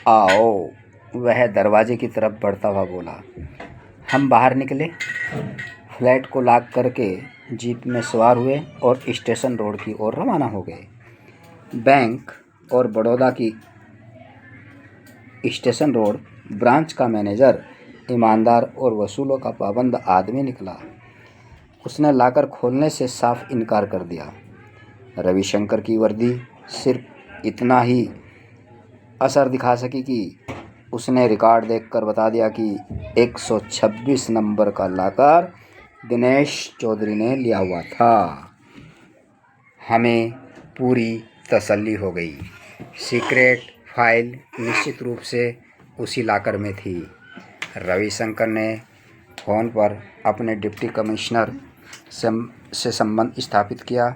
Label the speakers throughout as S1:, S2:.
S1: आओ, वह दरवाजे की तरफ बढ़ता हुआ बोला। हम बाहर निकले, फ्लैट को लॉक करके जीप में सवार हुए और स्टेशन रोड की ओर रवाना हो गए। बैंक और बड़ौदा की स्टेशन रोड ब्रांच का मैनेजर ईमानदार और वसूलों का पाबंद आदमी निकला। उसने लाकर खोलने से साफ इनकार कर दिया। रविशंकर की वर्दी सिर्फ इतना ही असर दिखा सकी कि उसने रिकॉर्ड देखकर बता दिया कि 126 नंबर का लाकर दिनेश चौधरी ने लिया हुआ था। हमें पूरी तसल्ली हो गई। सीक्रेट फाइल निश्चित रूप से उसी लाकर में थी। रविशंकर ने फ़ोन पर अपने डिप्टी कमिश्नर से संबंध स्थापित किया।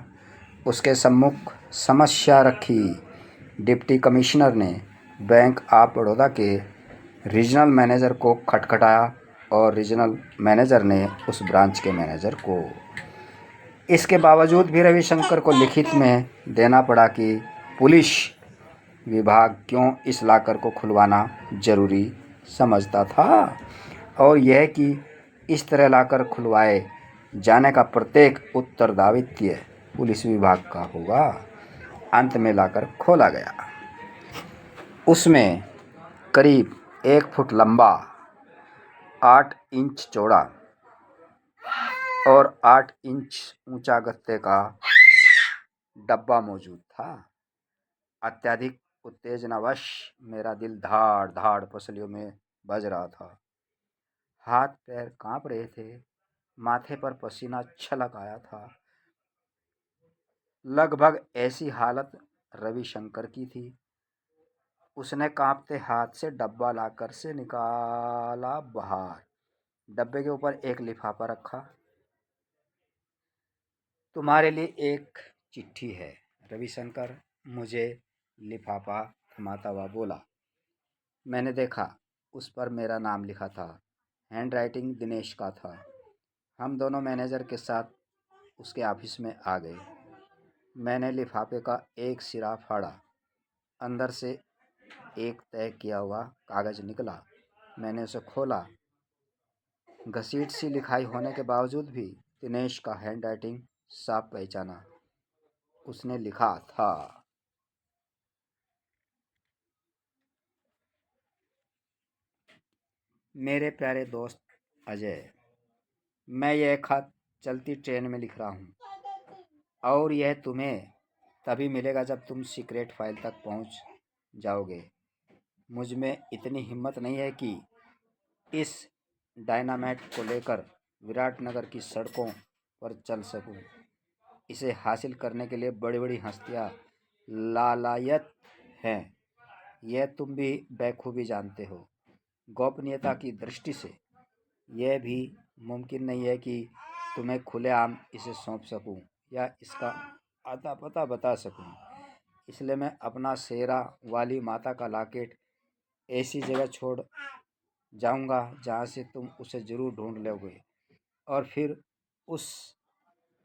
S1: उसके सम्मुख समस्या रखी। डिप्टी कमिश्नर ने बैंक ऑफ बड़ौदा के रीजनल मैनेजर को खटखटाया और रीजनल मैनेजर ने उस ब्रांच के मैनेजर को। इसके बावजूद भी रविशंकर को लिखित में देना पड़ा कि पुलिस विभाग क्यों इस लॉकर को खुलवाना जरूरी समझता था और यह कि इस तरह लॉकर खुलवाए जाने का प्रत्येक उत्तरदायित्व पुलिस विभाग का होगा। अंत में लॉकर खोला गया। उसमें करीब 1 फुट लंबा, 8 इंच चौड़ा और 8 इंच ऊंचा गत्ते का डब्बा मौजूद था। अत्यधिक उत्तेजनावश मेरा दिल धाड़ धाड़ पसलियों में बज रहा था। हाथ पैर कांप रहे थे। माथे पर पसीना छलक आया था। लगभग ऐसी हालत रविशंकर की थी। उसने कांपते हाथ से डब्बा लाकर से निकाला बाहर। डब्बे के ऊपर एक लिफाफा रखा। तुम्हारे लिए एक चिट्ठी है। रविशंकर मुझे लिफाफा थमाता हुआ बोला। मैंने देखा, उस पर मेरा नाम लिखा था। हैंडराइटिंग दिनेश का था। हम दोनों मैनेजर के साथ उसके ऑफिस में आ गए। मैंने लिफाफे का एक सिरा फाड़ा। अंदर से एक तय किया हुआ कागज निकला। मैंने उसे खोला। घसीट सी लिखाई होने के बावजूद भी दिनेश का हैंडराइटिंग साफ पहचाना। उसने लिखा था, मेरे प्यारे दोस्त अजय, मैं यह खत चलती ट्रेन में लिख रहा हूँ और यह तुम्हें तभी मिलेगा जब तुम सीक्रेट फाइल तक पहुँच जाओगे। मुझ में इतनी हिम्मत नहीं है कि इस डायनामाइट को लेकर विराटनगर की सड़कों पर चल सकूं। इसे हासिल करने के लिए बड़ी बड़ी हस्तियां लालायत हैं। यह तुम भी बखूबी जानते हो। गोपनीयता की दृष्टि से यह भी मुमकिन नहीं है कि तुम्हें खुलेआम इसे सौंप सकूं या इसका आता पता बता सकूं। इसलिए मैं अपना शेरा वाली माता का लॉकेट ऐसी जगह छोड़ जाऊंगा जहां से तुम उसे ज़रूर ढूंढ लोगे और फिर उस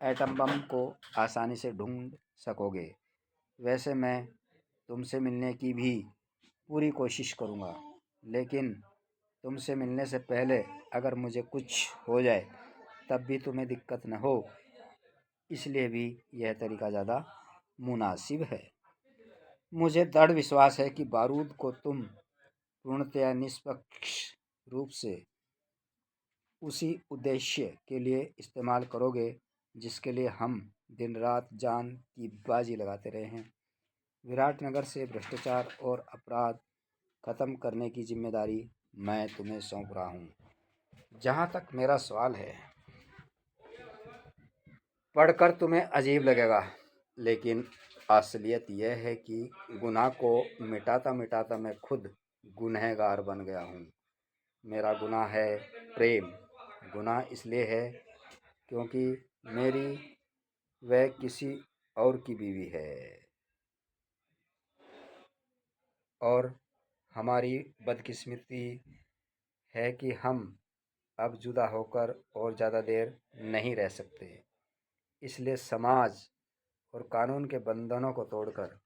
S1: एटम बम को आसानी से ढूंढ सकोगे। वैसे मैं तुमसे मिलने की भी पूरी कोशिश करूंगा, लेकिन तुमसे मिलने से पहले अगर मुझे कुछ हो जाए तब भी तुम्हें दिक्कत न हो, इसलिए भी यह तरीका ज़्यादा मुनासिब है। मुझे दृढ़ विश्वास है कि बारूद को तुम पूर्णतया निष्पक्ष रूप से उसी उद्देश्य के लिए इस्तेमाल करोगे जिसके लिए हम दिन रात जान की बाजी लगाते रहे हैं। विराटनगर से भ्रष्टाचार और अपराध खत्म करने की जिम्मेदारी मैं तुम्हें सौंप रहा हूँ। जहाँ तक मेरा सवाल है, पढ़कर तुम्हें अजीब लगेगा, लेकिन असलियत यह है कि गुनाह को मिटाता मिटाता मैं खुद गुनहगार बन गया हूँ। मेरा गुनाह है प्रेम। गुनाह इसलिए है क्योंकि मेरी वह किसी और की बीवी है और हमारी बदकिस्मती है कि हम अब जुदा होकर और ज़्यादा देर नहीं रह सकते। इसलिए समाज और कानून के बंधनों को तोड़कर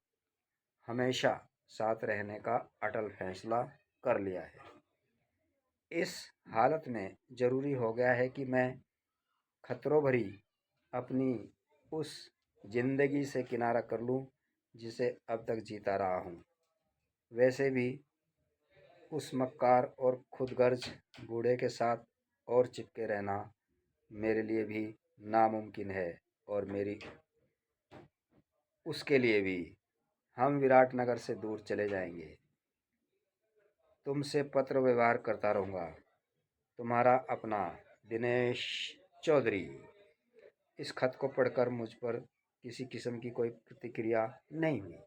S1: हमेशा साथ रहने का अटल फैसला कर लिया है। इस हालत में ज़रूरी हो गया है कि मैं खतरों भरी अपनी उस ज़िंदगी से किनारा कर लूँ जिसे अब तक जीता रहा हूँ। वैसे भी उस मक्कार और खुदगर्ज बूढ़े के साथ और चिपके रहना मेरे लिए भी नामुमकिन है और मेरी उसके लिए भी। हम विराटनगर से दूर चले जाएंगे। तुमसे पत्र व्यवहार करता रहूँगा। तुम्हारा अपना दिनेश चौधरी। इस खत को पढ़कर मुझ पर किसी किस्म की कोई प्रतिक्रिया नहीं हुई।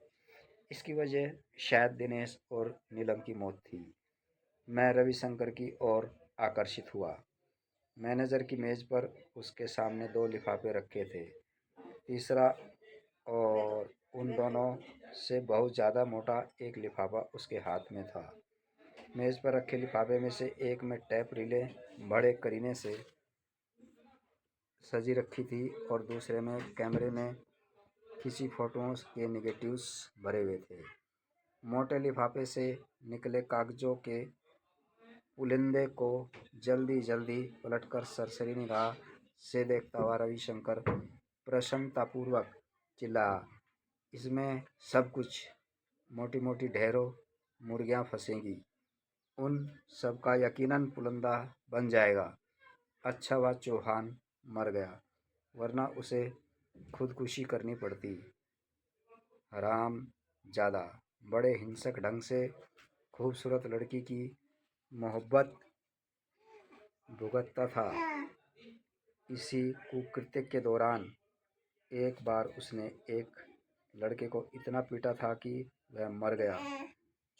S1: इसकी वजह शायद दिनेश और नीलम की मौत थी। मैं रविशंकर की ओर आकर्षित हुआ। मैनेजर की मेज पर उसके सामने 2 लिफाफे रखे थे। तीसरा और उन दोनों से बहुत ज़्यादा मोटा एक लिफाफा उसके हाथ में था। मेज पर रखे लिफाफे में से एक में टैप रिले बड़े करीने से सजी रखी थी और दूसरे में कैमरे में खींची फोटोज़ के नेगेटिव्स भरे हुए थे। मोटे लिफाफे से निकले कागजों के पुलिंदे को जल्दी जल्दी पलटकर सरसरी निगाह से देखता हुआ रविशंकर प्रसन्नतापूर्वक चिल्लाया, इसमें सब कुछ मोटी मोटी ढेरों मुर्गियाँ फंसेंगी। उन सब का यकीनन पुलंदा बन जाएगा। अच्छा हुआ चौहान मर गया, वरना उसे खुदकुशी करनी पड़ती। हराम ज़्यादा बड़े हिंसक ढंग से खूबसूरत लड़की की मोहब्बत भुगतता था। इसी कुकृत्य के दौरान एक बार उसने एक लड़के को इतना पीटा था कि वह मर गया।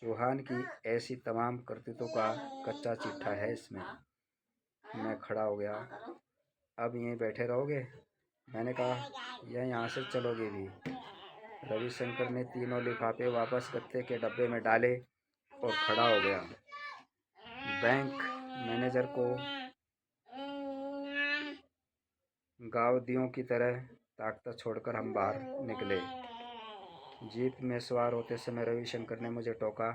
S1: चौहान की ऐसी तमाम करतूतों का कच्चा चिट्ठा है इसमें। मैं खड़ा हो गया। अब यहीं बैठे रहोगे? मैंने कहा, या यहाँ से चलोगे भी? रविशंकर ने तीनों लिफाफे वापस गत्ते के डब्बे में डाले और खड़ा हो गया। बैंक मैनेजर को गावदियों की तरह ताकता छोड़कर हम बाहर निकले। जीप में सवार होते समय रविशंकर ने मुझे टोका,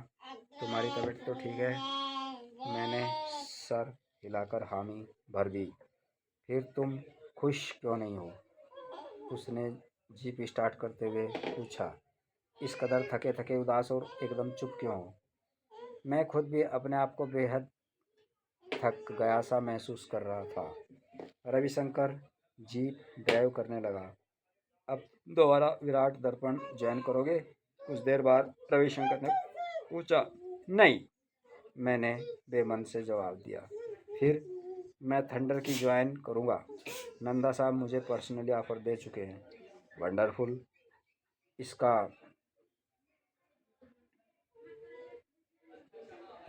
S1: तुम्हारी तबीयत तो ठीक है? मैंने सर हिलाकर हामी भर दी। फिर तुम खुश क्यों नहीं हो? उसने जीप स्टार्ट करते हुए पूछा। इस कदर थके थके उदास और एकदम चुप क्यों हो? मैं खुद भी अपने आप को बेहद थक गया सा महसूस कर रहा था। रविशंकर जीप ड्राइव करने लगा। अब दोबारा विराट दर्पण ज्वाइन करोगे? कुछ देर बाद रविशंकर ने पूछा। नहीं, मैंने बेमन से जवाब दिया। फिर मैं थंडर की ज्वाइन करूँगा। नंदा साहब मुझे पर्सनली ऑफर दे चुके हैं। वंडरफुल। इसका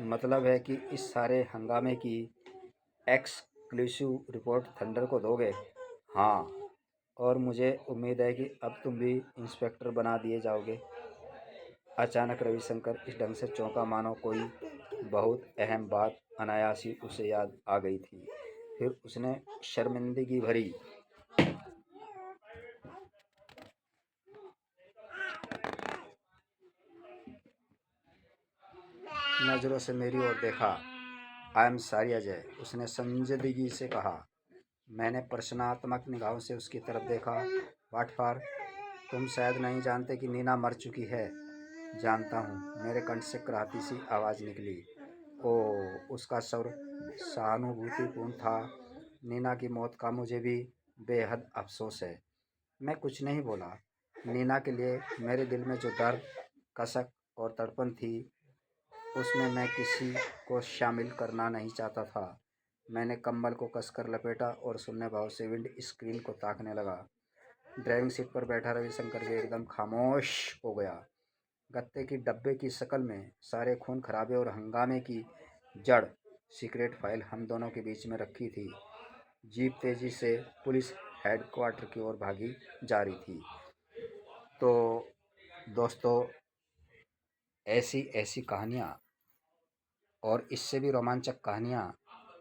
S1: मतलब है कि इस सारे हंगामे की एक्सक्लूसिव रिपोर्ट थंडर को दोगे? हाँ, और मुझे उम्मीद है कि अब तुम भी इंस्पेक्टर बना दिए जाओगे। अचानक रविशंकर इस ढंग से चौंका मानो कोई बहुत अहम बात अनायास ही उसे याद आ गई थी। फिर उसने शर्मिंदगी भरी नज़रों से मेरी ओर देखा। आई एम सॉरी अजय, उसने संजीदगी से कहा। मैंने प्रश्नात्मक निगाहों से उसकी तरफ देखा। What for? तुम शायद नहीं जानते कि नीना मर चुकी है। जानता हूँ, मेरे कंठ से कराहती सी आवाज़ निकली। ओह, उसका स्वर सहानुभूतिपूर्ण था। नीना की मौत का मुझे भी बेहद अफसोस है। मैं कुछ नहीं बोला। नीना के लिए मेरे दिल में जो दर्द, कसक और तड़पन थी, उसमें मैं किसी को शामिल करना नहीं चाहता था। मैंने कंबल को कसकर लपेटा और शून्य भाव से विंड स्क्रीन को ताकने लगा। ड्राइविंग सीट पर बैठा रविशंकर भी एकदम खामोश हो गया। गत्ते की डब्बे की शक्ल में सारे खून खराबे और हंगामे की जड़ सीक्रेट फाइल हम दोनों के बीच में रखी थी। जीप तेजी से पुलिस हेडक्वार्टर की ओर भागी जा रही थी। तो दोस्तों, ऐसी ऐसी कहानियाँ और इससे भी रोमांचक कहानियाँ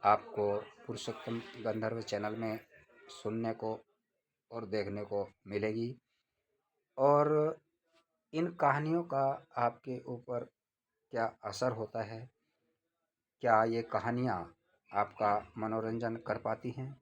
S1: आपको पुरुषोत्तम गंधर्व चैनल में सुनने को और देखने को मिलेगी। और इन कहानियों का आपके ऊपर क्या असर होता है? क्या ये कहानियाँ आपका मनोरंजन कर पाती हैं?